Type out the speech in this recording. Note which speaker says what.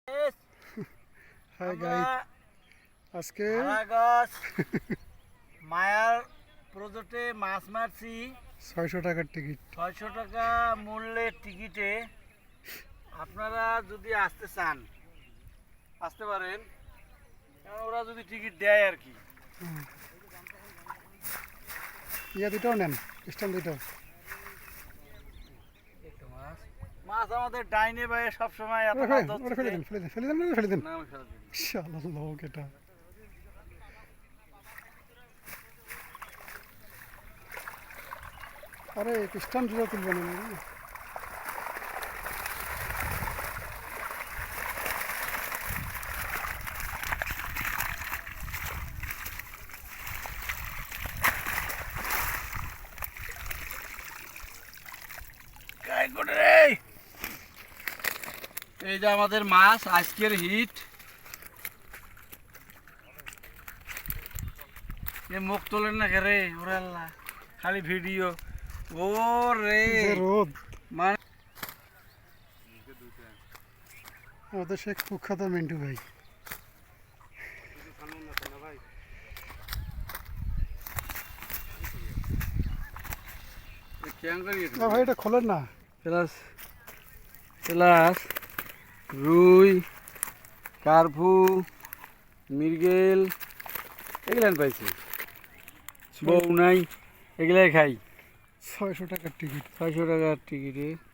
Speaker 1: Hi guys, আজকে
Speaker 2: মায়ার প্রজেক্টে মাছ মারছি
Speaker 1: 600 টাকার টিকিট।
Speaker 2: 600 টাকা মূল্যের টিকিটে আপনারা যদি আসতে চান আসতে পারেন, কারণ ওরা যদি টিকিট দেয় আর কি।
Speaker 1: ইয়া দুটাও নেন, স্ট্যান্ড দুটো।
Speaker 2: মাছ আমাদের ডাইনে বাইরে সবসময় এত মাছ ধরছে
Speaker 1: ফেলে
Speaker 2: যে-
Speaker 1: দেন, ফেলে দেন, ফেলে দেন।
Speaker 2: না, আমি ফেলে দিইনি।
Speaker 1: শালা লোক এটা। আরে স্ট্যান্ড দুটো তুলবে না নাকি?
Speaker 2: এই যে আমাদের মাছ আজকের হিট। এ মুখ তোলেন না রে, ওরে আল্লাহ, খালি ভিডিও। ও রে
Speaker 1: যে রোদ,
Speaker 2: মানে
Speaker 1: আমাদের শেখ কুখ্যাত মিন্টু ভাই। না ভাই, এটা খোলেন না।
Speaker 2: প্লাস প্লাস রুই, কার্পু, মৃগেল এগুলান পাইছি। বউ নাই, এগুলাই খাই।
Speaker 1: 600 টাকার টিকিট।
Speaker 2: 600 টাকার টিকিটে